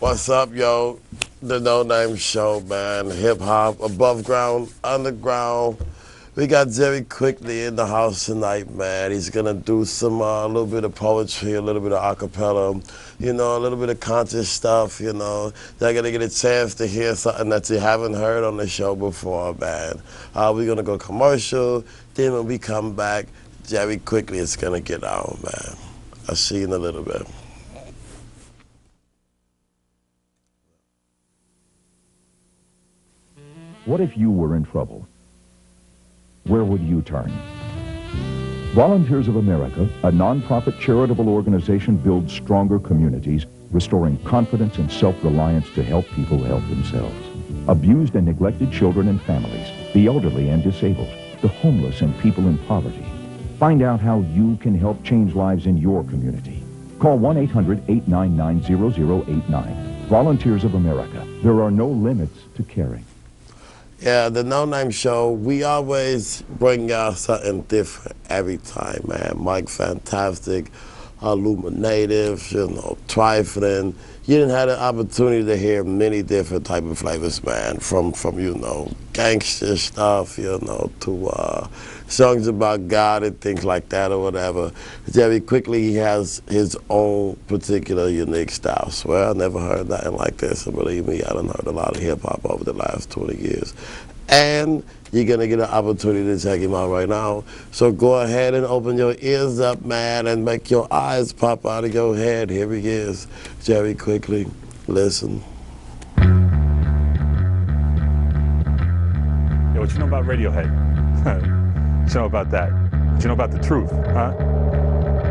What's up, yo? The Knowname Show, man. Hip hop, above ground, underground. We got Jerry Quickley in the house tonight, man. He's gonna do some a little bit of poetry, a little bit of acapella, you know, a little bit of conscious stuff, you know. You're gonna get a chance to hear something that you haven't heard on the show before, man. We're gonna go commercial. Then when we come back, Jerry Quickley is gonna get on, man. I'll see you in a little bit. What if you were in trouble? Where would you turn? Volunteers of America, a nonprofit charitable organization, builds stronger communities, restoring confidence and self-reliance to help people help themselves. Abused and neglected children and families, the elderly and disabled, the homeless and people in poverty. Find out how you can help change lives in your community. Call 1-800-899-0089. Volunteers of America. There are no limits to caring. Yeah, the Knowname Show, we always bring out something different every time, man. Mike Fantastic, Illuminative, you know, Trifling. You didn't have the opportunity to hear many different type of flavors, man, from you know, gangster stuff, you know, to songs about God and things like that or whatever. Jerry Quickley, he has his own particular unique style. Swear I never heard nothing like this, and believe me, I done heard a lot of hip-hop over the last 20 years. And you're gonna get an opportunity to check him out right now. So go ahead and open your ears up, man, and make your eyes pop out of your head. Here he is, Jerry Quickley. Listen. Yo, what you know about Radiohead? What you know about that? What you know about the truth, huh?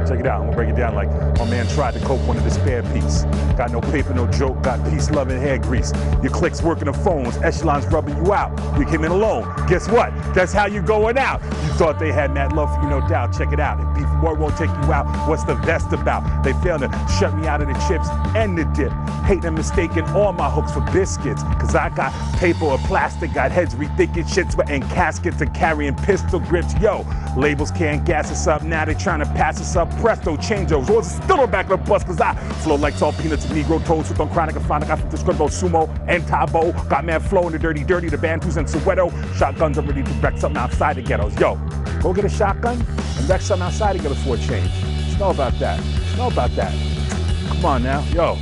Check it out, I'm gonna break it down like my man tried to cope on a despair piece. Got no paper, no joke, got peace, love, and hair grease. Your clicks working the phones, echelons rubbing you out. You came in alone, guess what? That's how you going out. You thought they had mad love for you, no doubt. Check it out, if beef war won't take you out, what's the vest about? They failed to shut me out of the chips and the dip. Hate and mistaking all my hooks for biscuits. Cause I got paper or plastic, got heads rethinking shit, sweating caskets and carrying pistol grips. Yo, labels can't gas us up, now they trying to pass us up. Presto, changeos, or still on back of the bus, cause I flow like salt peanuts and Negro toast with on chronic and phonic. I from Descripto, Sumo, and Tabo. Got mad flow in the dirty, the Bantus and Soweto. Shotguns, I'm ready to wreck something outside the ghettos. Yo, go get a shotgun and wreck something outside the ghettos for a change. Just know about that. Just know about that. Come on now. Yo,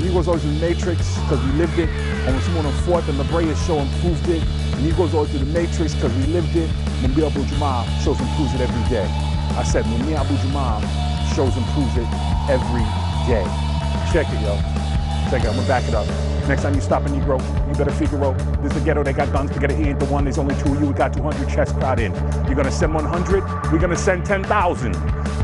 Negroes always in the Matrix, cause we lived it. Almost more than 4th and the Brea show improved it. Negroes always in the Matrix, cause we lived it. Mumbi Abu Jamal shows improves it every day. I said, Mumbi Abu Jamal shows and proves it every day. Check it, yo. Check it, I'm gonna back it up. Next time you stop a Negro, you better figure out, this is the ghetto, they got guns, forget it, he ain't the one, there's only 2 of you, we got 200 chests crowd in. You're gonna send 100, we're gonna send 10,000.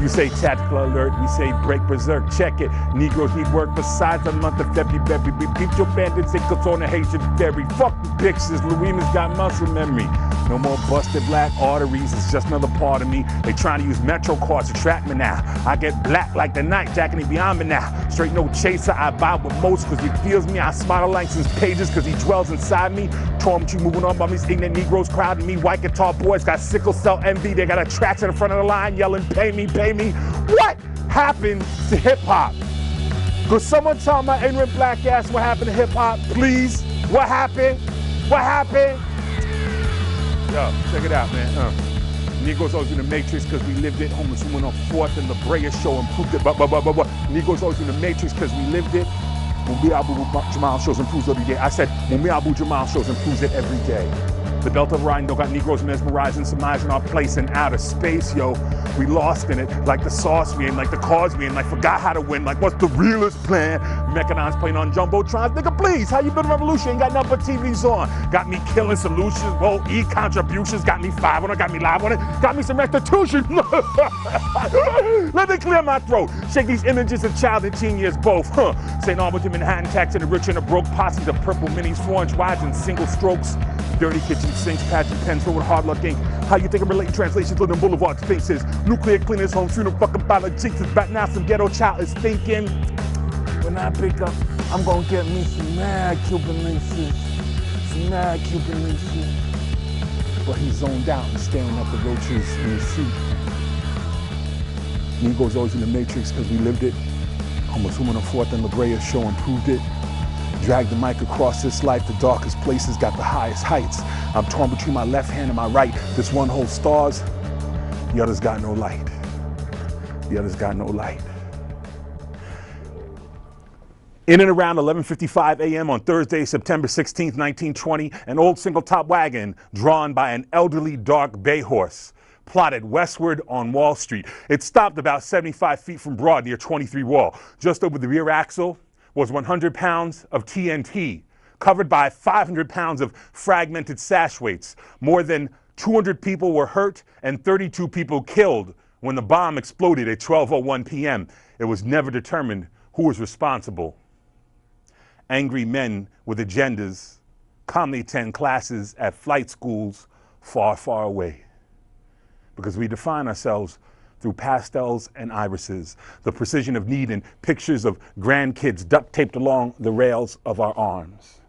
You say tactical alert, we say break berserk, check it. Negroes need work besides the month of February. We beat your bandits, it goes on the Haitian ferry. Fuck the bitches, Louina's got muscle memory. No more busted black arteries, it's just another part of me. They trying to use Metro cards to track me now. I get black like the night, jacking it beyond me now. Straight no chaser, I vibe with most cause he feels me. I smile like since pages cause he dwells inside me. Torment you moving on by me, ignorant Negroes crowding me. White guitar boys got sickle cell envy. They got a track in front of the line yelling, pay me, pay me. What happened to hip hop? Could someone tell my ignorant black ass what happened to hip hop, please? What happened? What happened? Yo, check it out, man. Negroes always in the Matrix because we lived it. Homeless woman on 4th and the Brea show improved it. Negroes always in the Matrix because we lived it. Mumbi Abu Jamal shows improves every day. I said, Mumbi Abu Jamal shows improves it every day. The Delta Variety got Negroes mesmerizing, surmising our place in outer space, yo. We lost in it, like the sauce we in, like the cars we in, like forgot how to win, like what's the realest plan? Mechanized playing on Jumbotrons, nigga please, how you been revolution? Ain't got nothing but TVs on. Got me killing solutions, whoa, E-contributions, got me 5 on it, got me live on it, got me some restitution. Let me clear my throat. Shake these images of child and teen years both, huh? St. Albans in Manhattan, taxing the rich and the broke, posses of purple minis, 4-inch wides and single strokes. Dirty kitchen sinks, patchy pens filled with hard luck ink. How you think I'm relating translations living boulevard spaces? Nuclear cleaners, home funeral, fucking politics is back now. Some ghetto child is thinking. When I pick up, I'm gonna get me some mad Cuban links. Some mad Cuban links. But he's zoned out and staring at the roaches in his seat. Negroes always in the Matrix because we lived it. Homeless woman on 4th and La Brea show improved it. drag the mic across this life. The darkest places got the highest heights. I'm torn between my left hand and my right. This one holds stars, the other's got no light. The other's got no light. In and around 11:55 a.m. on Thursday, September 16th, 1920, an old single-top wagon drawn by an elderly dark bay horse plodded westward on Wall Street. It stopped about 75 feet from Broad near 23 Wall. Just over the rear axle was 100 pounds of TNT, covered by 500 pounds of fragmented sash weights. More than 200 people were hurt and 32 people killed when the bomb exploded at 12:01 p.m. It was never determined who was responsible. Angry men with agendas calmly attend classes at flight schools far, far away. Because we define ourselves through pastels and irises, the precision of need and pictures of grandkids duct taped along the rails of our arms.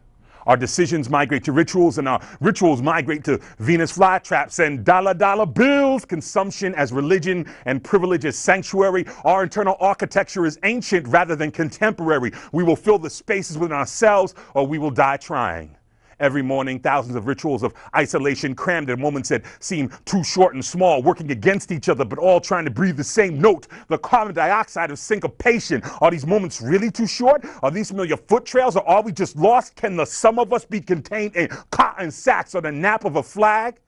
Our decisions migrate to rituals, and our rituals migrate to Venus flytraps and dollar bills. Consumption as religion and privilege as sanctuary. Our internal architecture is ancient rather than contemporary. We will fill the spaces within ourselves, or we will die trying. Every morning, thousands of rituals of isolation crammed in moments that seem too short and small, working against each other, but all trying to breathe the same note. The carbon dioxide of syncopation. Are these moments really too short? Are these familiar foot trails, or are we just lost? Can the sum of us be contained in cotton sacks or the nap of a flag?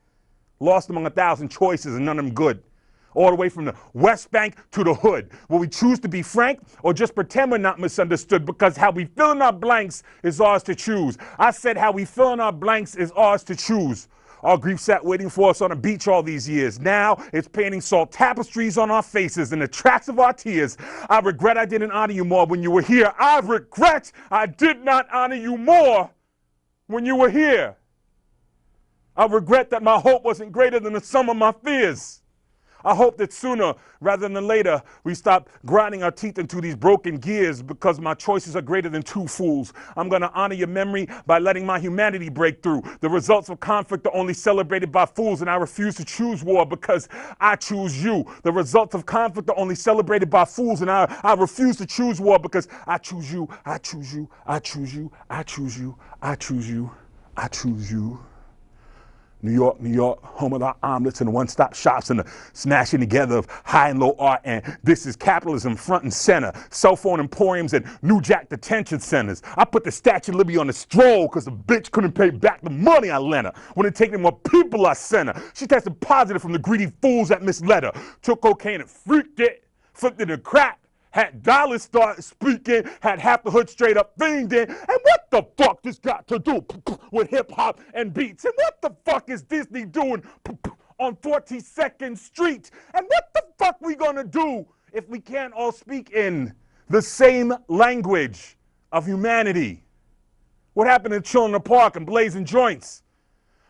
Lost among 1,000 choices and none of them good. All the way from the West Bank to the hood. Will we choose to be frank or just pretend we're not misunderstood? Because how we fill in our blanks is ours to choose. I said how we fill in our blanks is ours to choose. Our grief sat waiting for us on a beach all these years. Now it's painting salt tapestries on our faces and the tracks of our tears. I regret I didn't honor you more when you were here. I regret I did not honor you more when you were here. I regret that my hope wasn't greater than the sum of my fears. I hope that sooner rather than later we stop grinding our teeth into these broken gears, because my choices are greater than two fools. I'm going to honor your memory by letting my humanity break through. The results of conflict are only celebrated by fools, and I refuse to choose war because I choose you. The results of conflict are only celebrated by fools, and I refuse to choose war because I choose you. I choose you. I choose you. I choose you. I choose you. I choose you. New York, home of our omelets and the one-stop shops and the smashing together of high and low art. And this is capitalism front and center. Cell phone emporiums and New Jack detention centers. I put the Statue of Liberty on the stroll because the bitch couldn't pay back the money I lent her. When it taken more people I sent her. She tested positive from the greedy fools that misled her. Took cocaine and freaked it, flipped it to crack. Had dollars start speaking, had half the hood straight up fiending. And what the fuck this got to do with hip hop and beats? And what the fuck is Disney doing on 42nd Street? And what the fuck we gonna do if we can't all speak in the same language of humanity? What happened to chilling in the park and blazing joints?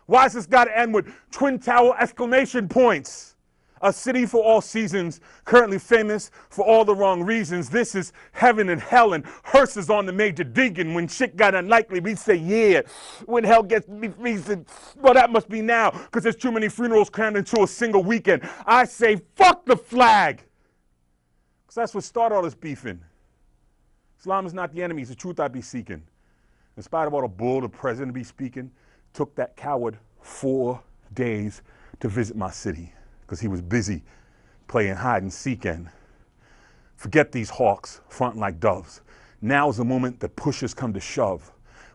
Why has this gotta end with Twin Tower exclamation points? A city for all seasons, currently famous for all the wrong reasons. This is heaven and hell, and hearse is on the major digging. When shit got unlikely, we say, yeah. When hell gets me reason, well, that must be now, because there's too many funerals crammed into a single weekend. I say, fuck the flag. Because that's what started all this beefing. Islam is not the enemy, it's the truth I be seeking. In spite of all the bull the president be speaking, took that coward 4 days to visit my city. Because he was busy playing hide and seek. And forget these hawks fronting like doves. Now is the moment that pushers come to shove.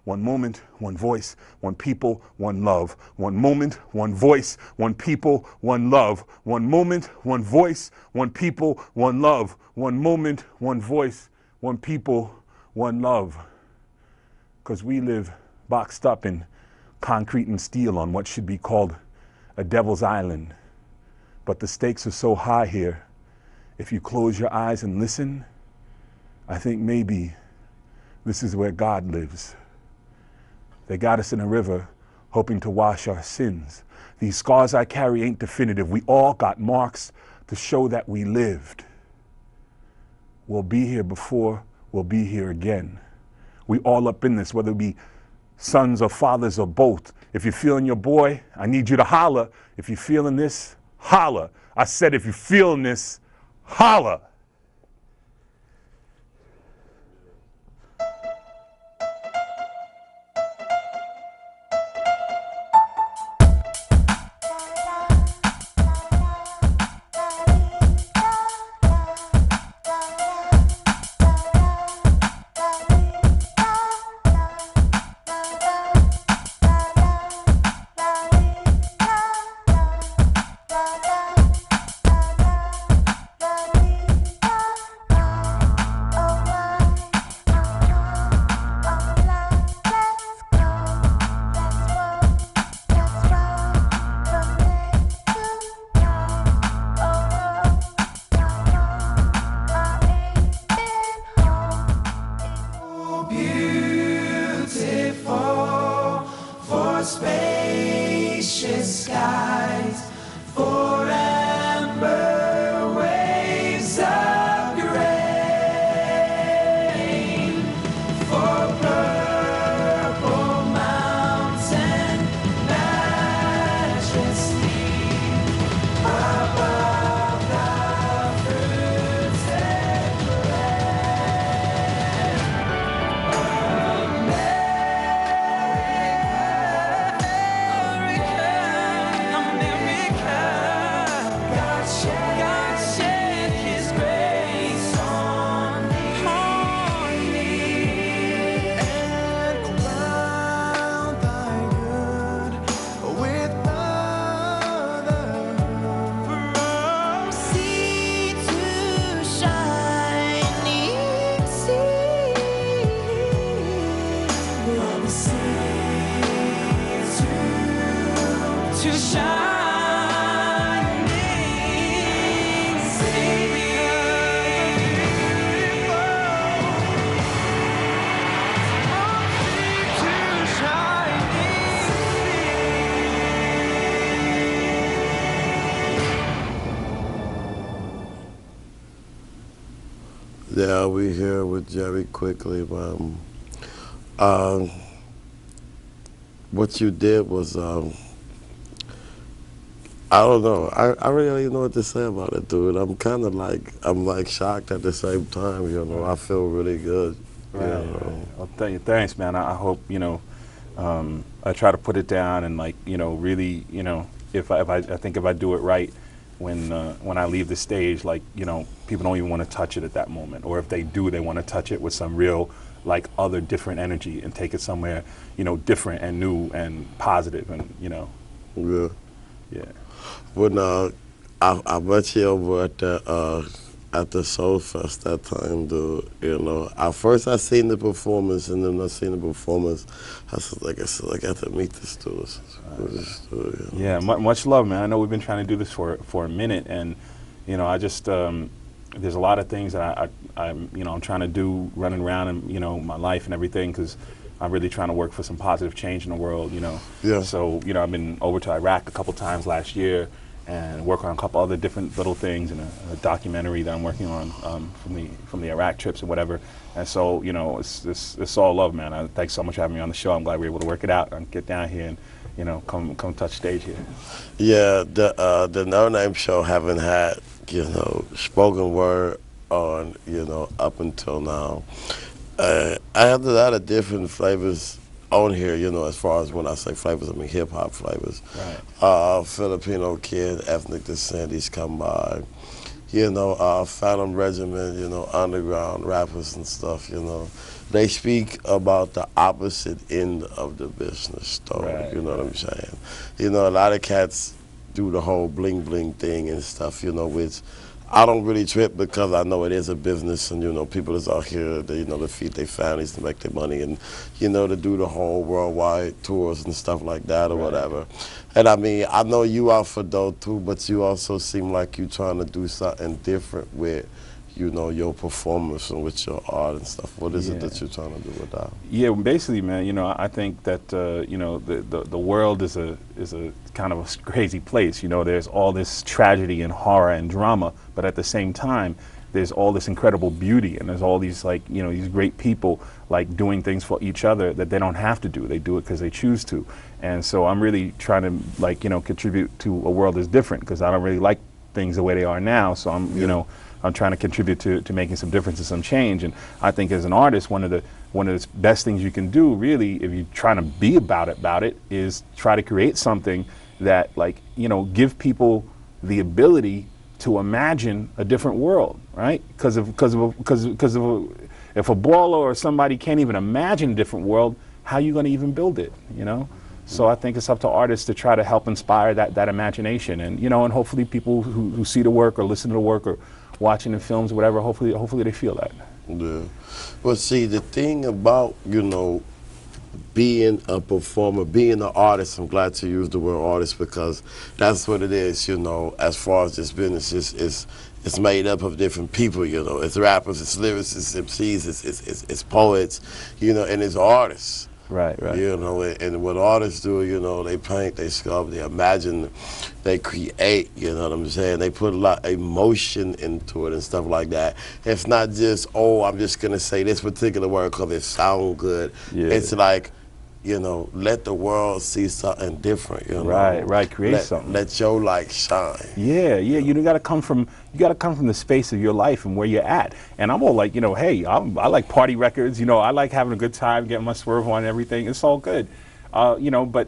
One moment, one voice, one people, one love. One moment, one voice, one people, one love. One moment, one voice, one people, one love. One moment, one voice, one people, one love. Because we live boxed up in concrete and steel on what should be called a devil's island. But the stakes are so high here. If you close your eyes and listen, I think maybe this is where God lives. They got us in a river hoping to wash our sins. These scars I carry ain't definitive. We all got marks to show that we lived. We'll be here before, we'll be here again. We all up in this, whether it be sons or fathers or both. If you're feeling your boy, I need you to holler. If you're feeling this, holla. I said if you're feeling this, holla. Yeah, we here with Jerry Quickley, man. Um, what you did was, I don't know. I really don't even know what to say about it, dude. I'm kind of like, I'm like shocked at the same time, you know. I feel really good. Right, You right. know. Well, thanks, man. I hope, you know, I try to put it down and, like, you know, really, you know, if I think if I do it right, when I leave the stage, like, you know, people don't even want to touch it at that moment, or if they do, they want to touch it with some real, like, other different energy and take it somewhere, you know, different and new and positive, and, you know. Yeah. Yeah. When I met you over at the Soul Fest that time, dude. You know, at first I seen the performance, and then I seen the performance. I said, I got to meet this dude. You know? Yeah, much love, man. I know we've been trying to do this for a minute, and you know, I just there's a lot of things that I'm you know, I'm trying to do, running around and, you know, my life and everything, because I'm really trying to work for some positive change in the world, you know. Yeah. So, you know, I've been over to Iraq a couple times last year and work on a couple other different little things, and a documentary that I'm working on from the Iraq trips and whatever. And so, you know, it's all love, man. Thanks so much for having me on the show. I'm glad we were able to work it out and get down here and, you know, come touch stage here. Yeah, the Knowname show haven't had, you know, spoken word on, you know, up until now. I have a lot of different flavors on here, you know, as far as when I say flavors, I mean hip-hop flavors. Right. Filipino kid, ethnic descent, he's come by. You know, Phantom Regiment, you know, underground rappers and stuff, you know. They speak about the opposite end of the business, though, Right, you know what I'm saying? You know, a lot of cats do the whole bling-bling thing and stuff, you know, which I don't really trip, because I know it is a business, and, you know, people is out here, they, you know, to feed their families, to make their money, and, you know, to do the whole worldwide tours and stuff like that, or Right. whatever. And I mean, I know you out for dough too, but you also seem like you trying to do something different with, you know, your performance and with your art and stuff. What is it that you're trying to do with that? Yeah, well, basically, man, you know, I think that you know, the world is a kind of a crazy place. You know, there's all this tragedy and horror and drama, but at the same time, there's all this incredible beauty, and there's all these, like, you know, these great people, like, doing things for each other that they don't have to do. They do it because they choose to. And so I'm really trying to, like, you know, contribute to a world that's different, because I don't really like things the way they are now. So I'm, you know, I'm trying to contribute to making some difference and some change. And I think as an artist, one of the best things you can do, really, if you're trying to be about it, is try to create something that, like, you know, give people the ability to imagine a different world, right? Because if a baller or somebody can't even imagine a different world, how are you going to even build it, you know? So I think it's up to artists to try to help inspire that imagination, and, you know, and hopefully people who see the work or listen to the work or watching the films or whatever, hopefully they feel that. Yeah. Well, see, the thing about, you know, being a performer, being an artist, I'm glad to use the word artist, because that's what it is, you know, as far as this business it's made up of different people, you know. It's rappers, it's lyricists, MCs, it's poets, you know, and it's artists. Right, right. You know, and what artists do, you know, they paint, they sculpt, they imagine, they create, you know what I'm saying? They put a lot of emotion into it and stuff like that. It's not just, oh, I'm just going to say this particular word because it sounds good. Yeah. It's like, you know, let the world see something different, you know? Right, create something. Let your light shine. Yeah, you gotta come from the space of your life and where you're at. And I'm all like, you know, hey, I like party records, you know, I like having a good time, getting my swerve on and everything. It's all good, you know, but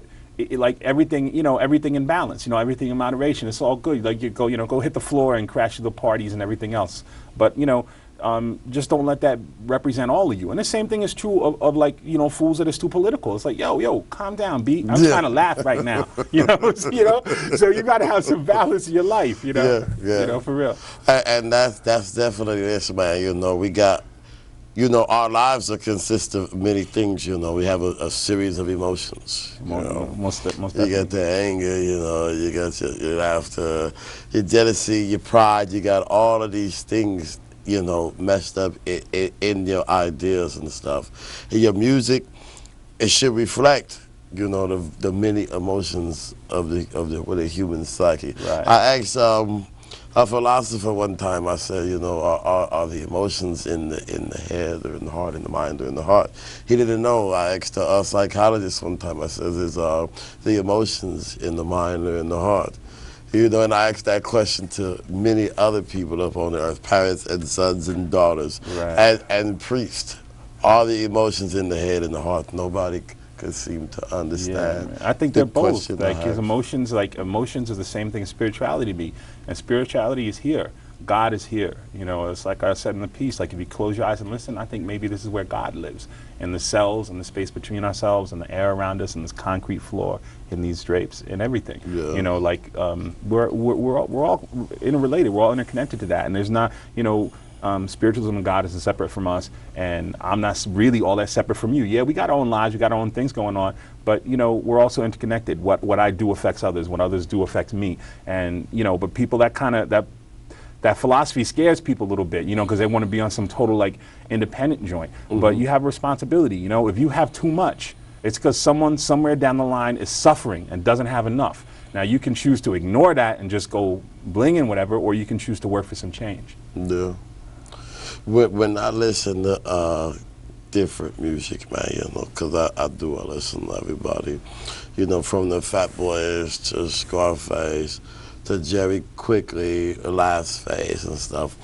like everything, you know, everything in balance, you know, everything in moderation. It's all good. Like, you know, go hit the floor and crash the parties and everything else. But, you know, just don't let that represent all of you. And the same thing is true of like, you know, fools that is too political. It's like, yo, calm down, B. I'm trying to laugh right now. You know, so you got to have some balance in your life, you know? Yeah. You know, for real. And that's definitely this, man. You know, we got, you know, our lives are consist of many things, you know. We have a series of emotions. Most you definitely. got the anger, you know, you got your laughter, your jealousy, your pride, you got all of these things, you know, messed up in your ideas and stuff. And your music, it should reflect, you know, the many emotions of the human psyche. Right. I asked A philosopher one time, I said, you know, are the emotions in the head or in the heart, in the mind or in the heart? He didn't know. I asked a psychologist one time, I said, is the emotions in the mind or in the heart? You know, and I asked that question to many other people up on the earth, parents and sons and daughters, and priests. Are the emotions in the head and the heart? Nobody could seem to understand. Yeah, I think they're both. Like his emotions, emotions are the same thing as spirituality be, and spirituality is here. God is here. You know, it's like I said in the piece. Like if you close your eyes and listen, I think maybe this is where God lives, in the cells, in the space between ourselves, and the air around us, and this concrete floor, in these drapes, and everything. Yeah. You know, like we're all interrelated. We're all interconnected to that, and there's not, you know. Spiritualism and God is separate from us, and I'm not really all that separate from you. Yeah, we got our own lives, we got our own things going on, but you know, we're also interconnected. What I do affects others, what others do affects me, and you know, but people that philosophy scares people a little bit, you know, because they want to be on some total like independent joint. But you have a responsibility, you know. If you have too much, it's because someone somewhere down the line is suffering and doesn't have enough. Now you can choose to ignore that and just go bling and whatever, or you can choose to work for some change. Yeah. When I listen to different music, man, you know, because I listen to everybody, you know, from the Fat Boys to Scarface to Jerry Quickley, Last Phase and stuff.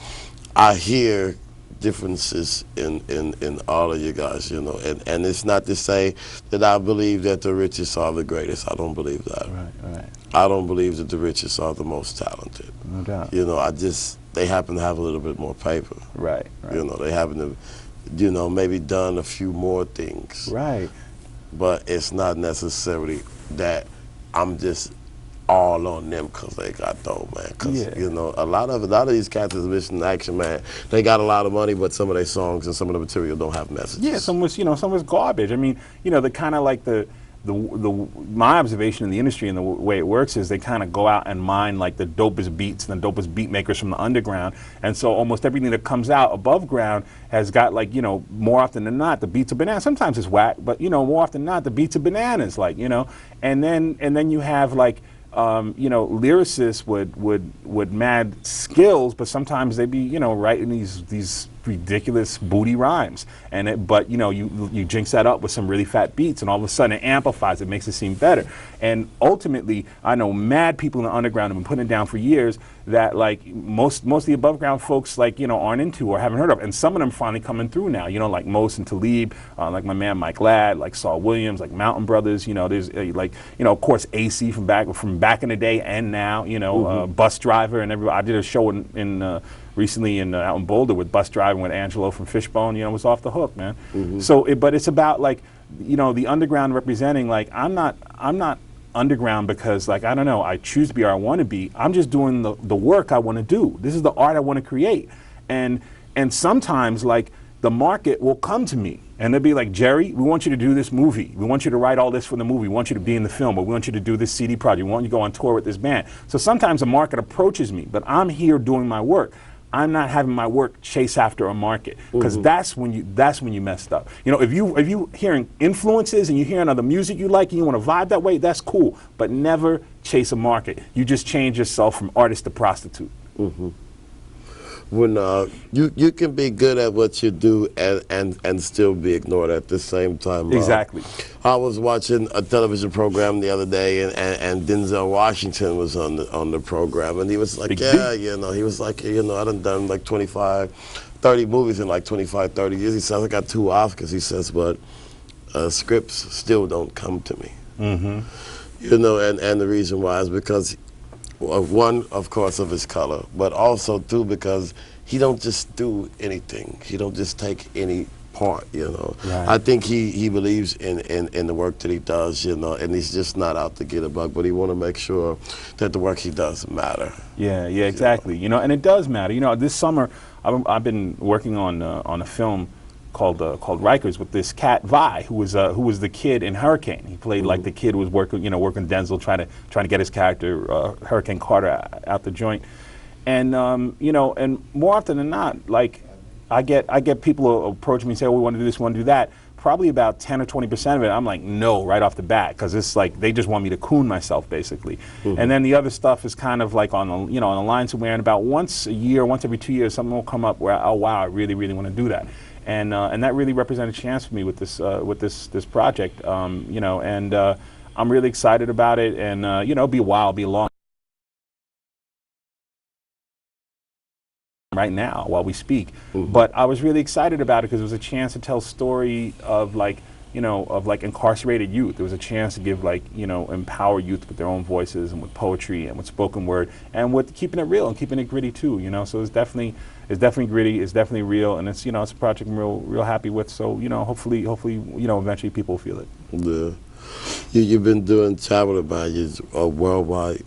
I hear differences in all of you guys, you know, and it's not to say that I believe that the richest are the greatest. I don't believe that. Right. I don't believe that the richest are the most talented. No doubt. You know, they happen to have a little bit more paper. Right. You know, they happen to, you know, maybe done a few more things. Right. But it's not necessarily that I'm just all on them because they got dough, man. Because, you know, a lot of these cats is mission action, man. They got a lot of money, but some of their songs and some of the material don't have messages. Yeah, some was garbage. I mean, you know, the kind of like my observation in the industry and the way it works is they kind of go out and mine like the dopest beats and the dopest beat makers from the underground, and so almost everything that comes out above ground has got, like, you know, more often than not the beats are bananas. Sometimes it's whack, but you know, more often than not the beats are bananas, like, you know, and then you have like you know, lyricists would mad skills, but sometimes they be, you know, writing these ridiculous booty rhymes, but you know, you jinx that up with some really fat beats, and all of a sudden it amplifies it, makes it seem better. And ultimately, I know mad people in the underground have been putting it down for years that like most of the above ground folks, like, you know, aren't into or haven't heard of, and some of them finally coming through now, you know, like Mos and Talib, like my man Mike Ladd, like Saul Williams, like Mountain Brothers, you know, there's like, you know, of course AC from back in the day and now, you know, Bus Driver and everybody. I did a show recently out in Boulder with Bus Driver with Angelo from Fishbone, you know, it was off the hook, man. So, but it's about like, you know, the underground representing, like, I'm not underground because, like, I don't know, I choose to be or I want to be. I'm just doing the work I want to do. This is the art I want to create. And sometimes, like, the market will come to me and they'll be like, Jerry, we want you to do this movie. We want you to write all this for the movie. We want you to be in the film, or we want you to do this CD project. We want you to go on tour with this band. So sometimes the market approaches me, but I'm here doing my work. I'm not having my work chase after a market, because that's when you messed up. You know, if you hearing influences and you're hearing other music you like and you want to vibe that way, that's cool. But never chase a market. You just change yourself from artist to prostitute. When you can be good at what you do and still be ignored at the same time. Exactly. I was watching a television program the other day, and Denzel Washington was on the program, and he was like, you know, he was like, you know, I done like 25, 30 movies in like 25, 30 years. He says, I got 2 Oscars, he says, but scripts still don't come to me. You know, and the reason why is because, one, of course, of his color, but also, too, because he don't just do anything. He don't just take any part, you know. Right. I think he believes in the work that he does, you know, and he's just not out to get a buck, but he want to make sure that the work he does matter. Yeah, exactly. You know, and it does matter. You know, this summer, I've been working on a film called Rikers with this cat Vi, who was the kid in Hurricane. He played like the kid who was working Denzel, trying to get his character Hurricane Carter out the joint. And you know, and more often than not, like I get people approach me and say, oh, we want to do this, we want to do that. probably about 10 or 20% of it, I'm like, no, right off the bat, because it's like they just want me to coon myself, basically. And then the other stuff is kind of like on the, on the lines of where, and about once a year, once every 2 years, something will come up where, oh wow, I really, really want to do that. And that really represented a chance for me with this project, and I'm really excited about it, and it'll be a while, it'll be a long right now while we speak. But I was really excited about it because it was a chance to tell a story of of incarcerated youth. There was a chance to give empower youth with their own voices and with poetry and with spoken word and with keeping it real and keeping it gritty too. So it's definitely gritty, it's definitely real, and it's it's a project I'm real happy with. So hopefully eventually people feel it. Yeah, you've been doing travel about. You're a worldwide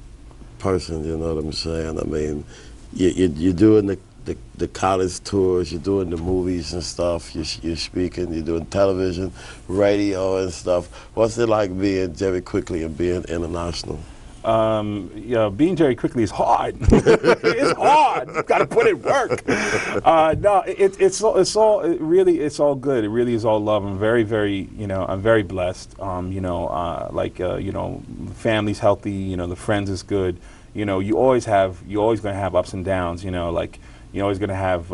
person. You know what I'm saying? I mean, you're doing the college tours, you're doing the movies and stuff, you're speaking, you're doing television, radio and stuff. What's it like being Jerry Quickley and being international? Being Jerry Quickley is hard. It's hard. You've got to put in work. No, it's all good. It really is all love. I'm very, I'm very blessed. Family's healthy. The friends is good. You're always gonna have ups and downs. You're always gonna have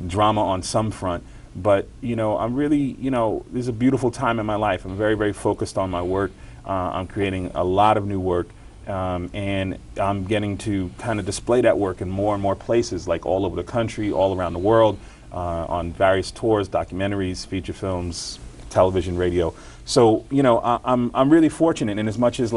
drama on some front. But I'm really this is a beautiful time in my life. I'm very, very focused on my work. I'm creating a lot of new work, and I'm getting to kind of display that work in more and more places, like all over the country, all around the world, on various tours, documentaries, feature films, television, radio. So I'm really fortunate in as much as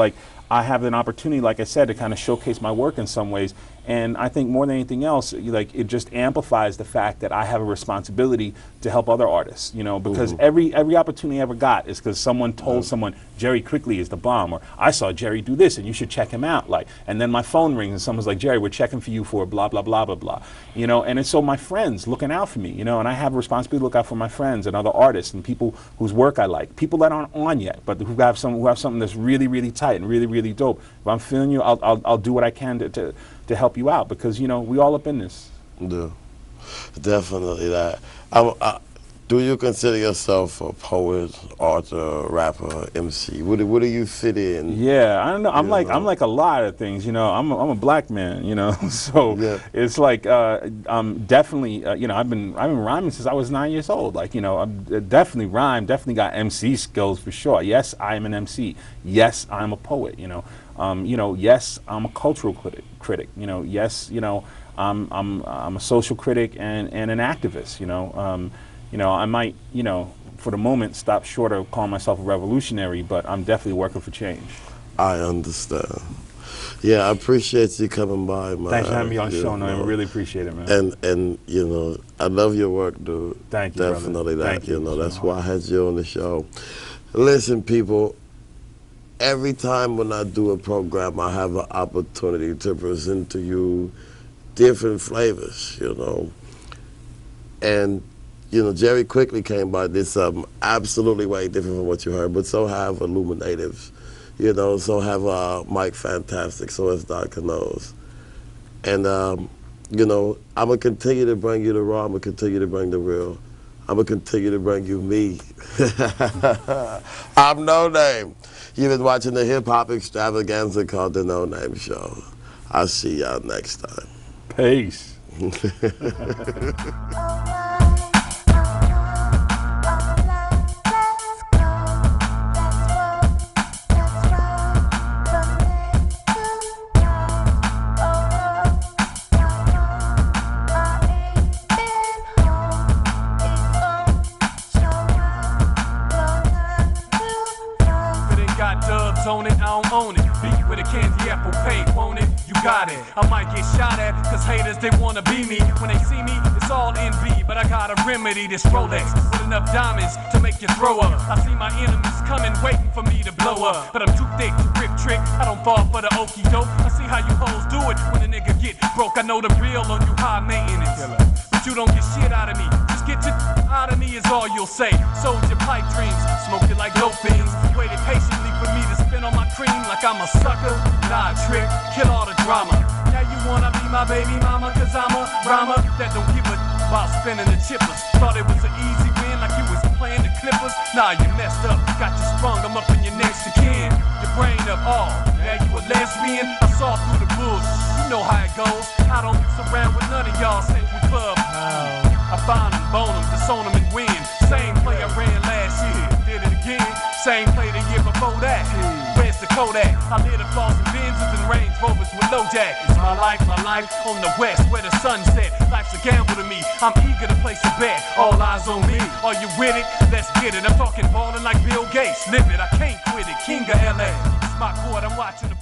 I have an opportunity, like I said, to kind of showcase my work in some ways. And I think more than anything else, it just amplifies the fact that I have a responsibility to help other artists, because every opportunity I ever got is because someone told someone, Jerry Quickley is the bomb, or I saw Jerry do this and you should check him out. And then my phone rings and someone's like, Jerry, we're checking for you for blah, blah, blah, blah, blah. And it's so my friends looking out for me, and I have a responsibility to look out for my friends and other artists and people whose work I like, people that aren't on yet, but who have something that's really, really tight and really, really dope. If I'm feeling you, I'll do what I can to help you out, because we all up in this. Yeah, definitely that. Do you consider yourself a poet, author, rapper, MC? What do you fit in? Yeah, I don't know. I'm like a lot of things. I'm a black man. So yeah. It's I'm definitely. I've been rhyming since I was 9 years old. I'm definitely rhyme. Definitely got MC skills for sure. Yes, I'm an MC. Yes, I'm a poet. Yes, I'm a cultural critic. Yes, I'm a social critic and an activist. I might, for the moment, stop short of calling myself a revolutionary, but I'm definitely working for change. I understand. Yeah, I appreciate you coming by, man. Thanks for having me on the show, man. I really appreciate it, man. And I love your work, dude. Thank you, definitely brother. That. Thank you. That's why I had you on the show. Listen, people. Every time when I do a program, I have an opportunity to present to you different flavors, And Jerry Quickley came by, did something absolutely way different from what you heard, but so have Illuminatives, so have Mike Fantastic, so has Dr. Knows. And, I'm going to continue to bring you the raw, I'm going to continue to bring the real. I'm going to continue to bring you me. I'm Knowname. You've been watching the hip-hop extravaganza called The Knowname Show. I'll see y'all next time. Peace. On it, I don't own it. Beat with a candy apple paint, won't it? You got it. I might get shot at, cause haters, they wanna be me. When they see me, it's all envy. But I got a remedy, this Rolex, with enough diamonds to make you throw up. I see my enemies coming, waiting for me to blow up. But I'm too thick to rip trick, I don't fall for the okie doke. I see how you hoes do it when a nigga get broke. I know the real on you high maintenance. But you don't get shit out of me. Just get your out of me is all you'll say. Sold your pipe dreams, smoked it like dope fiends. Waited patiently for me to spin on my cream like I'm a sucker. Nah, trick, kill all the drama. Now you wanna be my baby mama, cause I'm a rhymer that don't give a about spinning the chippers. Thought it was an easy win, like you was playing the slippers? Nah, you messed up. Got you sprung, I'm up in your next of kin. Your brain up, oh, now you a lesbian? I saw through the bullshit. You know how it goes. I don't mix around with none of y'all Central Club. I find them, bone them, disown them and win. Same play I ran last year, did it again. Same play the year before that. Where's the Kodak? I live the floss and Benzes and Range Rovers with low jack. It's my life on the west where the sun set. Life's a gamble to me. I'm eager to place a bet. All eyes on me. Are you with it? Let's get it. I'm talking ballin' like Bill Gates. Live it. I can't quit it. King of LA. It's my court. I'm watching the